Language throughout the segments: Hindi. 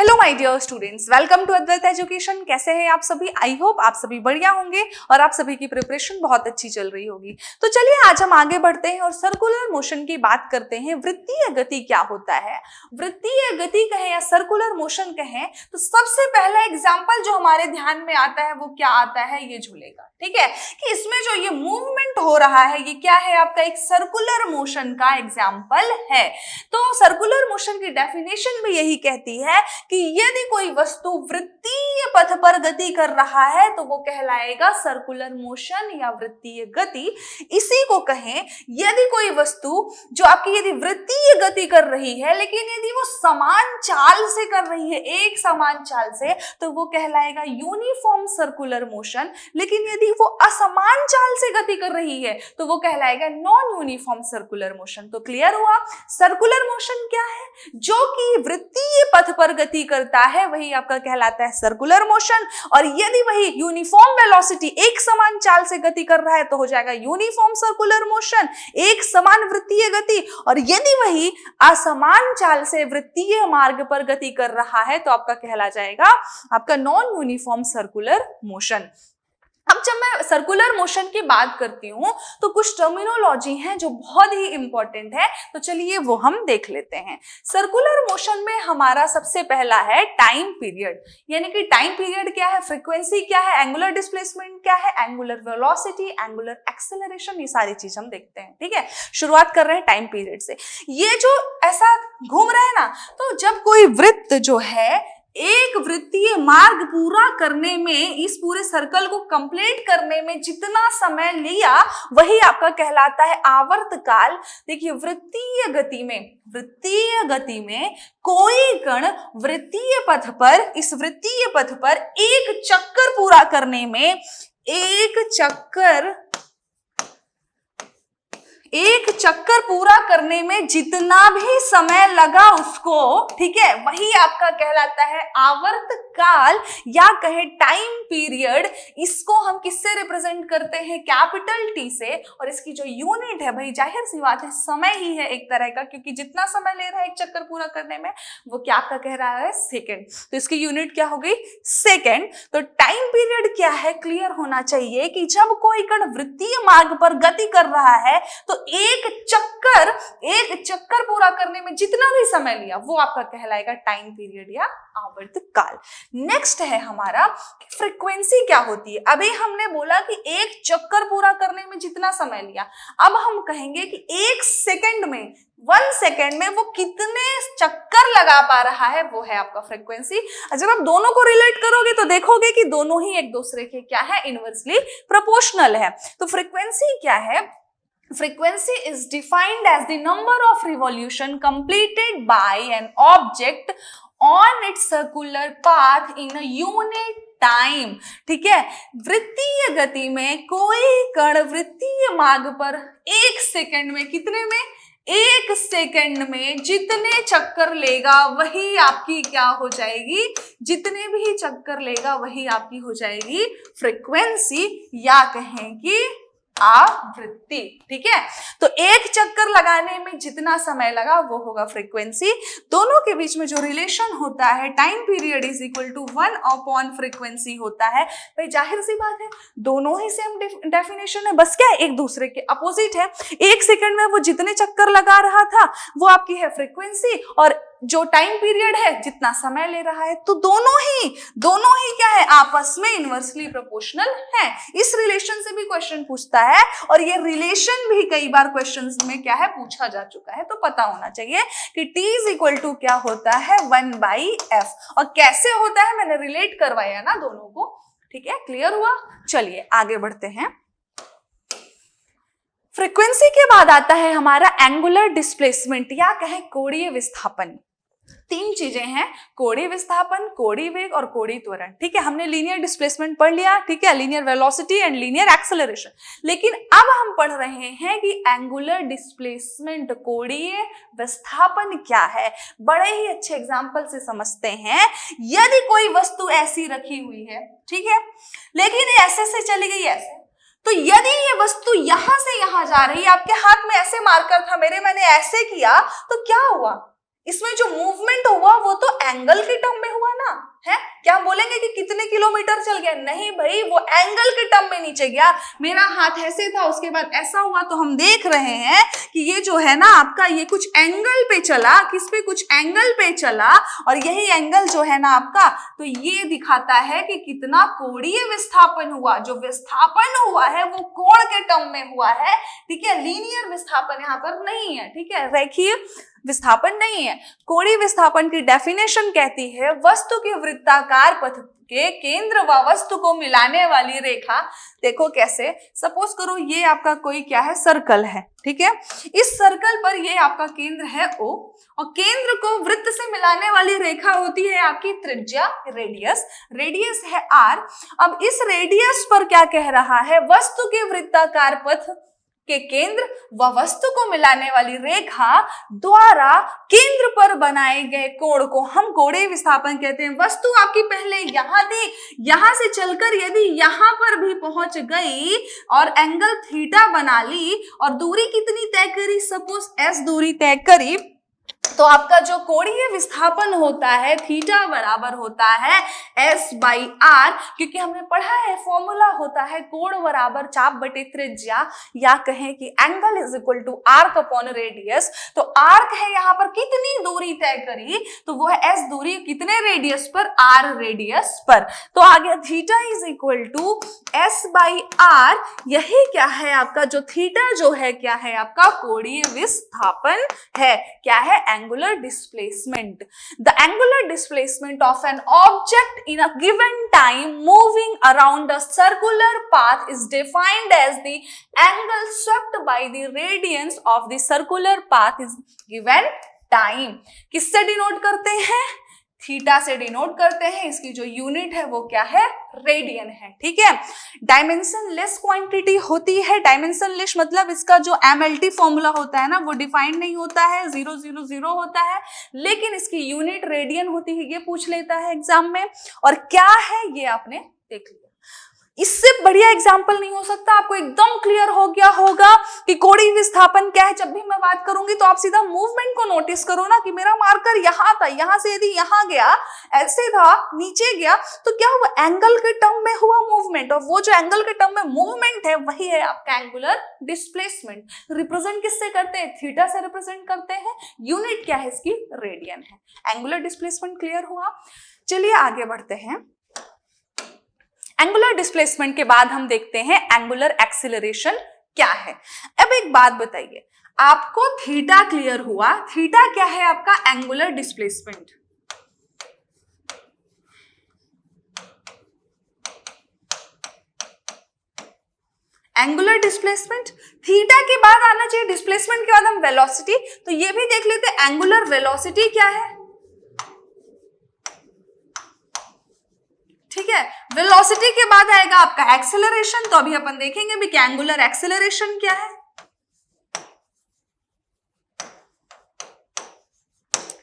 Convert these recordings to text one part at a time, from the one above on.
Hello my dear students, welcome to Advait Education. कैसे हैं आप सभी? आई होप आप सभी बढ़िया होंगे और आप सभी की प्रिपरेशन बहुत अच्छी चल रही होगी। तो चलिए आज हम आगे बढ़ते हैं और सर्कुलर मोशन की बात करते हैं। वृत्तीय गति क्या होता है? वृत्तीय गति कहें या सर्कुलर मोशन कहें तो सबसे पहला एग्जाम्पल जो हमारे ध्यान में आता है वो क्या आता है? ये झूले का। ठीक है कि इसमें जो ये मूवमेंट हो रहा है ये क्या है? आपका एक सर्कुलर मोशन का एग्जाम्पल है। तो सर्कुलर मोशन की डेफिनेशन भी यही कहती है कि यदि कोई वस्तु वृत्तीय पथ पर गति कर रहा है तो वो कहलाएगा सर्कुलर मोशन या वृत्तीय गति। इसी को कहें, यदि कोई वस्तु जो आपकी यदि वृत्तीय गति कर रही है लेकिन यदि वो समान चाल से कर रही है, एक समान चाल से, तो वो कहलाएगा यूनिफॉर्म सर्कुलर मोशन। लेकिन यदि वो असमान चाल से गति कर रही है तो वो कहलाएगा नॉन यूनिफॉर्म सर्कुलर मोशन। तो क्लियर हुआ, सर्कुलर मोशन क्या है? जो कि वृत्तीय पथ पर गति करता है वही आपका कहलाता है सर्कुलर मोशन। और यदि वही यूनिफॉर्म वेलोसिटी एक समान चाल से गति कर रहा है तो हो जाएगा यूनिफॉर्म सर्कुलर मोशन, एक समान वृत्तीय गति। और यदि वही असमान चाल से वृत्तीय मार्ग पर गति कर रहा है तो आपका कहला जाएगा आपका नॉन यूनिफॉर्म सर्कुलर मोशन। अब जब मैं सर्कुलर मोशन की बात करती हूं तो कुछ टर्मिनोलॉजी है जो बहुत ही इंपॉर्टेंट है, तो चलिए वो हम देख लेते हैं। सर्कुलर मोशन में हमारा सबसे पहला है टाइम पीरियड, यानी कि टाइम पीरियड क्या है, फ्रीक्वेंसी क्या है, एंगुलर डिस्प्लेसमेंट क्या है, एंगुलर वेलोसिटी, एंगुलर एक्सेलरेशन, ये सारी चीज हम देखते हैं। ठीक है, शुरुआत कर रहे हैं टाइम पीरियड से। ये जो ऐसा घूम रहा है ना, तो जब कोई वृत्त जो है एक वृत्तीय मार्ग पूरा करने में, इस पूरे सर्कल को कंप्लीट करने में जितना समय लिया वही आपका कहलाता है आवर्त काल। देखिए वृत्तीय गति में कोई कण वृत्तीय पथ पर, इस वृत्तीय पथ पर एक चक्कर पूरा करने में, एक चक्कर पूरा करने में जितना भी समय लगा उसको, ठीक है, वही आपका कहलाता है आवर्त काल या कहे टाइम पीरियड। इसको हम किससे रिप्रेजेंट करते हैं? कैपिटल टी से। और इसकी जो यूनिट है भाई जाहिर सी बात है समय ही है एक तरह का, क्योंकि जितना समय ले रहा है एक चक्कर पूरा करने में वो क्या आपका कह रहा है? सेकेंड। तो इसकी यूनिट क्या हो गई? सेकेंड। तो टाइम पीरियड क्या है? क्लियर होना चाहिए कि जब कोई कण वृत्तीय मार्ग पर गति कर रहा है तो एक चक्कर पूरा करने में जितना भी समय लिया वो आपका कहलाएगा टाइम पीरियड या आवर्त काल। नेक्स्ट है हमारा फ्रीक्वेंसी क्या होती है। अभी हमने बोला कि एक चक्कर पूरा करने में जितना समय लिया, अब हम कहेंगे कि एक सेकंड में, 1 सेकेंड में वो कितने चक्कर लगा पा रहा है, वो है आपका फ्रीक्वेंसी। जब आप दोनों को रिलेट करोगे तो देखोगे कि दोनों ही एक दूसरे के क्या है? इनवर्सली प्रोपोर्शनल है। तो फ्रीक्वेंसी क्या है? Frequency is defined as the number of revolution completed by an object on its circular path in a unit time. ठीक है, वृत्तीय गति में कोई कण वृत्तीय मार्ग पर एक सेकंड में, कितने में? एक सेकंड में जितने चक्कर लेगा वही आपकी क्या हो जाएगी? जितने भी चक्कर लेगा वही आपकी हो जाएगी फ्रीक्वेंसी या कहें कि आवृत्ति। ठीक है, तो एक चक्कर लगाने में जितना समय लगा वो होगा फ्रीक्वेंसी। दोनों के बीच में जो रिलेशन होता है time period is equal to 1 frequency होता है। भाई जाहिर सी बात है दोनों ही सेम डेफिनेशन है, बस क्या है एक दूसरे के अपोजिट है। एक सेकंड में वो जितने चक्कर लगा रहा था वो आपकी है फ्रीक्वेंसी, और जो टाइम पीरियड है जितना समय ले रहा है, तो दोनों ही क्या है? आपस में इनवर्सली प्रोपोर्शनल है। इस रिलेशन से भी क्वेश्चन पूछता है और ये रिलेशन भी कई बार क्वेश्चंस में क्या है? पूछा जा चुका है। तो पता होना चाहिए कि T इज इक्वल टू क्या होता है? 1/f। और कैसे होता है मैंने रिलेट करवाया ना दोनों को। ठीक है, क्लियर हुआ? चलिए आगे बढ़ते हैं। फ्रीक्वेंसी के बाद आता है हमारा एंगुलर डिस्प्लेसमेंट या कहें कोणीय विस्थापन। 3 चीजें हैं, कोणीय विस्थापन, कोणीय वेग और कोणीय त्वरण। ठीक है, हमने लीनियर डिस्प्लेसमेंट पढ़ लिया, ठीक है, linear velocity and linear acceleration. लेकिन अब हम पढ़ रहे हैं कि एंगुलर डिस्प्लेसमेंट, कोणीय विस्थापन क्या है। बड़े ही अच्छे एग्जांपल से समझते हैं। यदि कोई वस्तु ऐसी रखी हुई है, ठीक है, लेकिन ऐसे से चली गई ऐसे, तो यदि ये वस्तु यहां से यहां जा रही है, आपके हाथ में ऐसे मार्कर था, मैंने ऐसे किया, तो क्या हुआ? इसमें जो मूवमेंट हुआ वो तो एंगल के टर्म में हुआ ना, है क्या हम बोलेंगे कि कितने किलोमीटर चल गया? नहीं भाई, वो एंगल के टर्म में नीचे गया। मेरा हाथ ऐसे था, उसके बाद ऐसा हुआ, तो हम देख रहे हैं कि ये जो है ना आपका, ये कुछ एंगल पे चला, किस पे? कुछ एंगल पे चला, और यही एंगल जो है ना आपका, तो ये दिखाता है कि कितना कोणीय विस्थापन हुआ। जो विस्थापन हुआ है वो कोण के टर्म में हुआ है, ठीक है, लीनियर विस्थापन यहाँ पर नहीं है, ठीक है, रेखीय विस्थापन नहीं है। कोणीय विस्थापन की डेफिनेशन कहती है वस्तु के वृत्ताकार पथ के केंद्र व वस्तु को मिलाने वाली रेखा। देखो कैसे, सपोज करो ये आपका कोई क्या है, सर्कल है, ठीक है, इस सर्कल पर ये आपका केंद्र है O, और केंद्र को वृत्त से मिलाने वाली रेखा होती है आपकी त्रिज्या, रेडियस, रेडियस है R। अब इस रेडियस पर क्या कह रहा है, वस्तु के वृत्ताकार पथ के केंद्र व वस्तु को मिलाने वाली रेखा द्वारा केंद्र पर बनाए गए कोण को हम कोणीय विस्थापन कहते हैं। वस्तु आपकी पहले यहां थी, यहां से चलकर यदि यहां पर भी पहुंच गई और एंगल थीटा बना ली और दूरी कितनी तय करी, सपोज s दूरी तय करी, तो आपका जो कोणीय विस्थापन होता है थीटा बराबर होता है S/R, क्योंकि हमने पढ़ा है फॉर्मूला होता है कोण बराबर चाप बटे त्रिज्या, या कहें कि angle is equal to arc upon radius. तो आर्क है यहाँ पर कितनी दूरी तय करी, तो वो है S दूरी, कितने रेडियस पर, R रेडियस पर। तो आ गया theta is equal to S/R। यही क्या है आपका, जो थीटा जो है क्या है आपका कोणीय विस्थापन है, क्या है, angular displacement. The angular displacement of an object in a given time moving around a circular path is defined as the angle swept by the radians of the circular path is given time. किससे डिनोट करते हैं, थीटा से डिनोट करते हैं। इसकी जो यूनिट है वो क्या है, रेडियन है, ठीक है। डायमेंशन लेस क्वांटिटी होती है, डायमेंशन लेस मतलब इसका जो MLT फॉर्मूला होता है ना वो डिफाइंड नहीं होता है, 000 होता है, लेकिन इसकी यूनिट रेडियन होती है, ये पूछ लेता है एग्जाम में। और क्या है ये आपने देख लिया, इससे बढ़िया एग्जाम्पल नहीं हो सकता। आपको एकदम क्लियर हो गया होगा कि कोणीय विस्थापन क्या है। जब भी मैं बात करूंगी तो आप सीधा मूवमेंट को नोटिस करो ना, कि मेरा मार्कर यहाँ था, यहाँ से यदि यहाँ गया, ऐसे था, नीचे गया, तो क्या हुआ, एंगल के टर्म में हुआ मूवमेंट, और वो जो एंगल के टर्म में मूवमेंट है वही है आपका एंगुलर डिस्प्लेसमेंट। रिप्रेजेंट किससे करते हैं, थीटा से रिप्रेजेंट करते हैं, यूनिट क्या है इसकी, रेडियन है। एंगुलर डिस्प्लेसमेंट क्लियर हुआ। चलिए आगे बढ़ते हैं। एंगुलर डिस्प्लेसमेंट के बाद हम देखते हैं एंगुलर एक्सीलरेशन क्या है। अब एक बात बताइए, आपको थीटा क्लियर हुआ, थीटा क्या है आपका, angular displacement. Angular displacement, theta के बाद आना चाहिए डिस्प्लेसमेंट के बाद हम वेलोसिटी, तो ये भी देख लेते हैं एंगुलर वेलोसिटी क्या है, ठीक है। वेलोसिटी के बाद आएगा आपका एक्सेलरेशन, तो अभी अपन देखेंगे भी कि एंगुलर एक्सेलरेशन क्या है,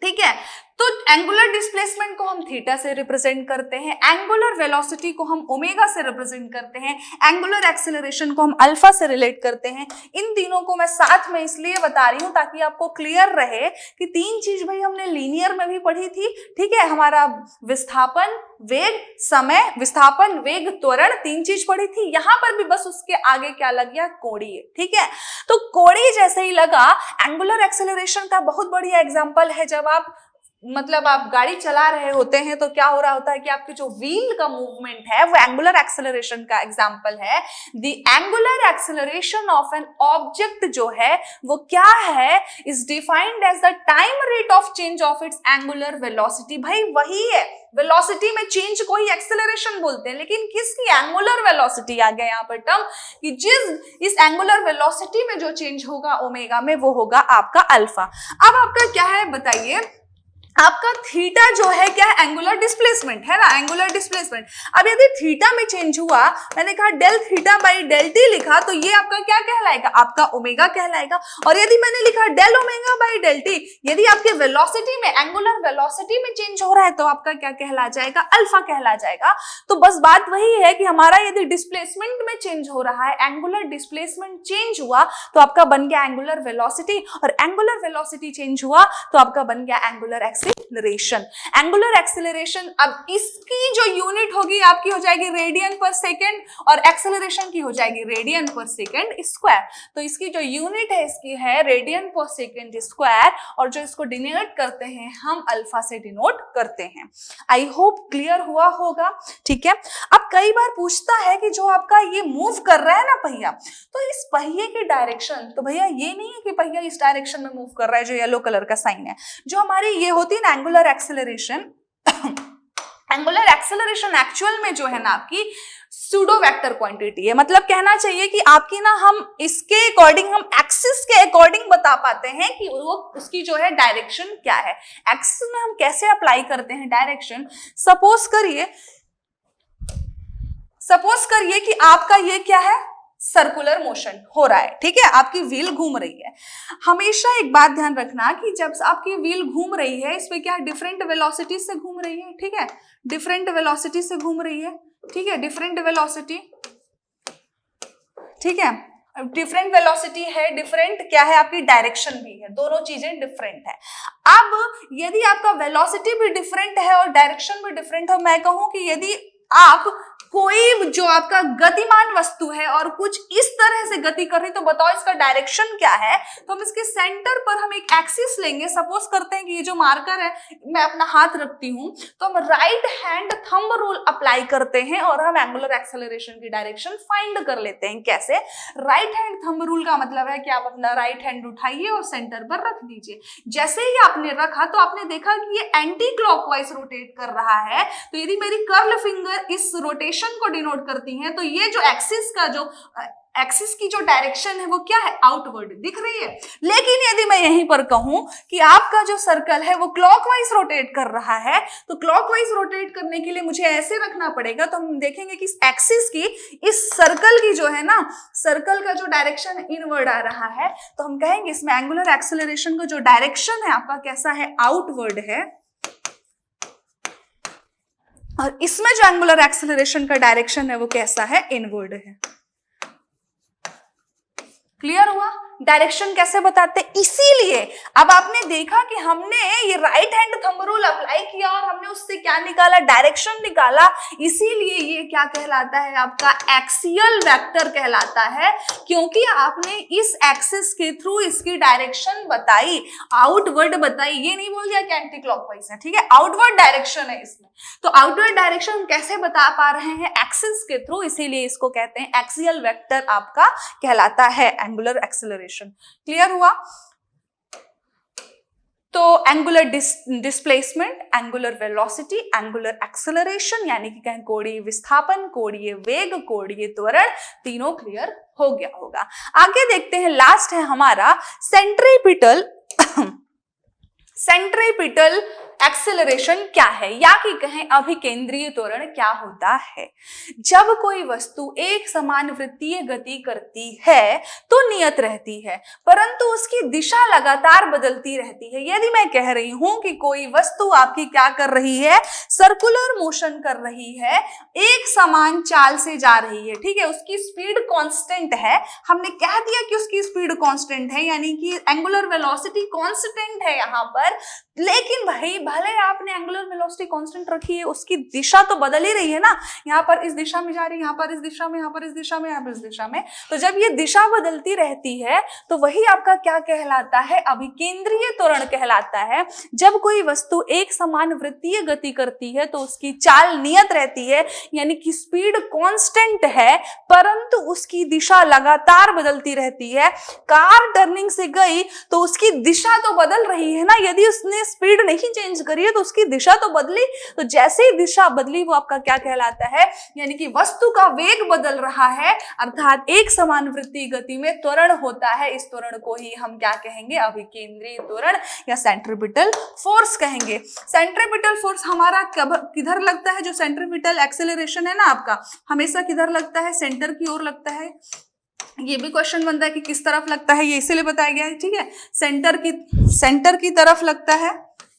ठीक है। तो एंगुलर डिस्प्लेसमेंट को हम थीटा से रिप्रेजेंट करते हैं, एंगुलर वेलोसिटी को हम ओमेगा से रिप्रेजेंट करते हैं, एंगुलर एक्सेलरेशन को हम अल्फा से रिलेट करते हैं। इन तीनों को मैं साथ में इसलिए बता रही हूं ताकि आपको क्लियर रहे कि तीन चीज भाई हमने लीनियर में भी पढ़ी थी, ठीक है। हमारा विस्थापन, वेग, समय, विस्थापन, वेग, त्वरण, तीन चीज पढ़ी थी। यहां पर भी बस उसके आगे क्या लग गया, कोणीय, ठीक है। तो कोणीय जैसे ही लगा, एंगुलर एक्सेलरेशन का बहुत बढ़िया एग्जाम्पल है, जब आप मतलब आप गाड़ी चला रहे होते हैं तो क्या हो रहा होता है कि आपके जो व्हील का मूवमेंट है वो एंगुलर एक्सेलरेशन का एग्जांपल है। The angular acceleration of an object जो है वो क्या है, is defined as the time rate of change of its angular velocity. भाई वही है, वेलोसिटी में चेंज को ही एक्सेलरेशन बोलते हैं, लेकिन किसकी, एंगुलर वेलोसिटी आ गया यहाँ पर टर्म, कि इस एंगुलर वेलोसिटी में जो चेंज होगा ओमेगा में वो होगा आपका अल्फा। अब आपका क्या है बताइए, आपका थीटा जो है क्या है, एंगुलर डिस्प्लेसमेंट है ना, एंगुलर डिस्प्लेसमेंट। अब यदि थीटा में चेंज हुआ, मैंने कहा del theta by del T लिखा, तो ये आपका क्या कहलाएगा, आपका ओमेगा कहलाएगा। और यदि मैंने लिखा del omega by del T, यदि आपके वेलोसिटी में, एंगुलर वेलोसिटी में चेंज हो रहा है, तो आपका क्या कहला जाएगा, अल्फा कहला जाएगा। तो बस बात वही है कि हमारा यदि डिस्प्लेसमेंट में चेंज हो रहा है, एंगुलर डिस्प्लेसमेंट चेंज हुआ, तो आपका बन गया एंगुलर वेलोसिटी, और एंगुलर वेलोसिटी चेंज हुआ तो आपका बन गया एंगुलर एक्सीलरेशन। एंगुलर एक्सीलरेशन, अब इसकी जो यूनिट होगी आपकी हो जाएगी रेडियन पर सेकेंड, और एक्सीलरेशन की हो जाएगी रेडियन पर सेकेंड स्क्वायर। तो इसकी जो यूनिट है इसकी है रेडियन पर सेकेंड स्क्वायर, और जो इसको डिनोट करते हैं हम अल्फा से डिनोट करते हैं। आई होप क्लियर हुआ होगा, ठीक है। अब कई बार पूछता है कि जो आपका ये मूव कर रहा है ना पहिया, तो इस पहिए की डायरेक्शन, तो भैया ये नहीं है कि पहिया इस डायरेक्शन में मूव कर रहा है, जो येलो कलर का साइन है, जो हमारी ये होती है ना angular acceleration, angular acceleration actual में जो है ना आपकी सूडो वेक्टर क्वांटिटी है। मतलब कहना चाहिए कि आपकी ना, हम इसके अकॉर्डिंग, हम एक्सिस के अकॉर्डिंग बता पाते हैं कि वो उसकी जो है डायरेक्शन क्या है। एक्सिस में हम कैसे अप्लाई करते हैं डायरेक्शन, सपोज करिए कि आपका ये क्या है, सर्कुलर मोशन हो रहा है, ठीक है, आपकी व्हील घूम रही है। हमेशा एक बात ध्यान रखना कि जब आपकी व्हील घूम रही है, इसमें क्या डिफरेंट वेलोसिटी से घूम रही है, ठीक है, डिफरेंट वेलोसिटी से घूम रही है, ठीक है, डिफरेंट वेलोसिटी, ठीक है, डिफरेंट वेलोसिटी है, डिफरेंट क्या है आपकी डायरेक्शन भी है, दोनों चीजें डिफरेंट है। अब यदि आपका वेलोसिटी भी डिफरेंट है और डायरेक्शन भी डिफरेंट है, मैं कहूं कि यदि आप कोई जो आपका गतिमान वस्तु है और कुछ इस तरह से गति कर रही, तो बताओ इसका डायरेक्शन क्या है। तो हम इसके सेंटर पर हम एक एक्सिस लेंगे, सपोज करते हैं कि ये जो मार्कर है, मैं अपना हाथ रखती हूं, तो हम right hand thumb rule apply करते हैं और हम एंगुलर एक्सेलरेशन की डायरेक्शन फाइंड कर लेते हैं। कैसे, राइट हैंड थंब रूल का मतलब है कि आप अपना राइट हैंड उठाइए और सेंटर पर रख दीजिए। जैसे ही आपने रखा तो आपने देखा कि ये एंटी क्लॉकवाइज रोटेट कर रहा है, तो यदि मेरी कर्ल फिंगर इस रोटेशन को डिनोट करती हैं, तो ये जो एक्सिस की जो डायरेक्शन है वो क्या है, आउटवर्ड दिख रही है। लेकिन यदि मैं यहीं पर कहूं कि आपका जो सर्कल है वो क्लॉकवाइज रोटेट कर रहा है, तो क्लॉकवाइज रोटेट करने के लिए मुझे ऐसे रखना पड़ेगा, तो हम देखेंगे कि इस एक्सिस की, इस सर्कल की जो है ना, सर्कल का जो डायरेक्शन इनवर्ड आ रहा है, तो हम कहेंगे इसमें एंगुलर एक्सेलरेशन का जो डायरेक्शन है आपका कैसा है, आउटवर्ड है, और इसमें जो एंगुलर एक्सेलरेशन का डायरेक्शन है वो कैसा है, इनवर्ड है। क्लियर हुआ, डायरेक्शन कैसे बताते हैं। इसीलिए अब आपने देखा कि हमने ये right hand thumb rule apply किया और हमने उससे क्या निकाला, डायरेक्शन निकाला। इसीलिए ये क्या कहलाता है, आपका एक्सियल वेक्टर कहलाता है, क्योंकि आपने इस एक्सिस के थ्रू इसकी डायरेक्शन बताई, आउटवर्ड बताई। ये नहीं बोल दिया कि एंटी क्लॉकवाइज है, ठीक है, आउटवर्ड डायरेक्शन है इसमें। तो आउटवर्ड डायरेक्शन कैसे बता पा रहे हैं, एक्सिस के थ्रू, इसीलिए इसको कहते हैं एक्सियल वेक्टर आपका कहलाता है एंगुलर एक्सेलरेशन। क्लियर हुआ। तो angular displacement, angular velocity, angular acceleration, यानी कि कहें कोणीय विस्थापन, कोणीय वेग, कोणीय त्वरण, तीनों क्लियर हो गया होगा। आगे देखते हैं, लास्ट है हमारा सेंट्रीपिटल एक्सेलरेशन क्या है, या कि कहें अभिकेंद्रीय त्वरण क्या होता है। जब कोई वस्तु एक समान वृत्तीय गति करती है तो नियत रहती है, परंतु उसकी दिशा लगातार बदलती रहती है। यदि मैं कह रही हूं कि कोई वस्तु आपकी क्या कर रही है, सर्कुलर मोशन कर रही है, एक समान चाल से जा रही है, ठीक है, उसकी स्पीड कांस्टेंट है, हमने कह दिया कि उसकी स्पीड कांस्टेंट है, यानी कि एंगुलर वेलोसिटी कांस्टेंट है यहां पर। लेकिन भाई भले आपने एंगुलर वेलोसिटी कांस्टेंट रखी है, उसकी दिशा तो बदल ही रही है ना, यहाँ पर इस दिशा में जा रही है, यहाँ पर इस दिशा में, यहाँ पर इस दिशा में, यहाँ पर इस दिशा में। तो जब ये दिशा बदलती रहती है तो वही आपका क्या कहलाता है, अभिकेंद्रीय त्वरण कहलाता है। जब कोई वस्तु एक समान वृत्तीय गति करती है तो उसकी चाल नियत रहती है, यानी कि स्पीड कांस्टेंट है, परंतु उसकी दिशा लगातार बदलती रहती है। कार टर्निंग से गई तो उसकी दिशा तो बदल रही है ना, यदि उसने स्पीड नहीं चेंज करी है तो उसकी दिशा तो बदली, तो जैसे ही दिशा बदली वो आपका क्या कहलाता है, यानी कि वस्तु का वेग बदल रहा है, अर्थात एक समानुवृत्तीय गति में त्वरण होता है। इस त्वरण को ही हम क्या कहेंगे, अभिकेंद्रीय त्वरण या सेंट्रीपिटल फोर्स कहेंगे। सेंट्रीपिटल फोर्स हमारा किधर लगता है, जो सेंट्रीपिटल एक्सेलरेशन है ना आपका, हमेशा किधर लगता है, सेंटर की ओर लगता है। ये भी क्वेश्चन बनता है कि किस तरफ लगता है, ये इसीलिए बताया गया है, ठीक है, सेंटर की तरफ लगता है।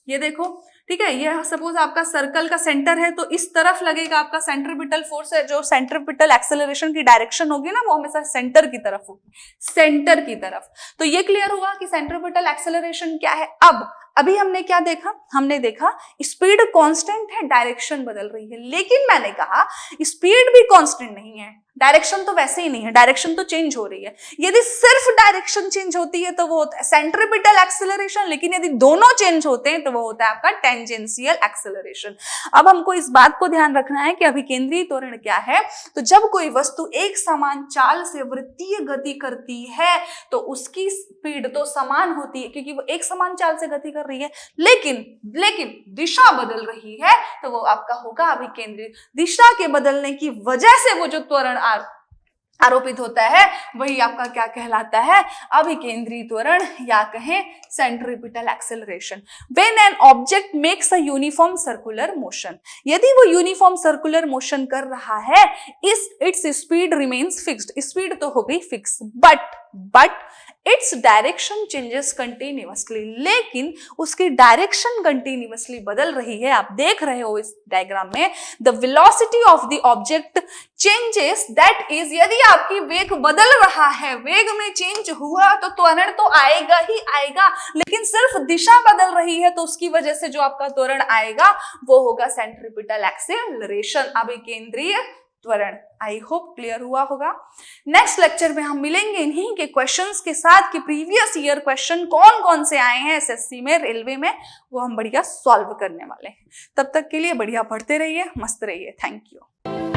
ये देखो, ठीक है, ये सपोज आपका सर्कल का सेंटर है तो इस तरफ लगेगा आपका सेंट्रीपिटल फोर्स है, जो सेंट्रीपिटल एक्सेलरेशन की डायरेक्शन होगी ना वो हमेशा सेंटर की तरफ होगी, सेंटर की तरफ। तो ये क्लियर हुआ कि सेंट्रीपिटल एक्सेलरेशन क्या है। अभी हमने क्या देखा, हमने देखा स्पीड कांस्टेंट है, डायरेक्शन बदल रही है, लेकिन मैंने कहा स्पीड भी कांस्टेंट नहीं है, डायरेक्शन तो वैसे ही नहीं है, डायरेक्शन तो चेंज हो रही है। यदि सिर्फ डायरेक्शन चेंज होती है तो वो होता है सेंट्रीपिटल एक्सेलरेशन, लेकिन यदि दोनों चेंज होते हैं तो वो होता है आपका टेंजेंशियल एक्सेलरेशन। अब हमको इस बात को ध्यान रखना है कि अभिकेंद्रीय त्वरण क्या है। तो जब कोई वस्तु एक समान चाल से वृत्तीय गति करती है तो उसकी स्पीड तो समान होती है क्योंकि वो एक समान चाल से गति कर रही है, लेकिन दिशा बदल रही है तो वो आपका होगा अभिकेंद्रीय। दिशा के बदलने की वजह से वो जो त्वरण आरोपित होता है वही आपका क्या कहलाता है, अभिकेंद्रीय त्वरण या कहें centripetal acceleration. When an object makes a uniform circular motion, यदि वो यूनिफॉर्म सर्कुलर मोशन कर रहा है, its speed remains fixed, speed तो हो गई fix, but its direction changes continuously, लेकिन उसकी डायरेक्शन कंटिन्यूअसली बदल रही है। आप देख रहे हो इस डायग्राम में, the velocity of the object changes, that is, यदि आपकी वेग बदल रहा है, वेग में चेंज हुआ तो त्वरण तो आएगा ही आएगा, लेकिन सिर्फ दिशा बदल रही है तो उसकी वजह से जो आपका त्वरण आएगा वो होगा सेंट्रीपिटल एक्सेलरेशन, अभिकेंद्रीय त्वरण। आई होप क्लियर हुआ होगा। नेक्स्ट लेक्चर में हम मिलेंगे इन्हीं के क्वेश्चंस के साथ कि प्रीवियस ईयर क्वेश्चन कौन कौन से आए हैं एसएससी में, रेलवे में, वो हम बढ़िया सॉल्व करने वाले हैं। तब तक के लिए बढ़िया पढ़ते रहिए, मस्त रहिए। Thank you.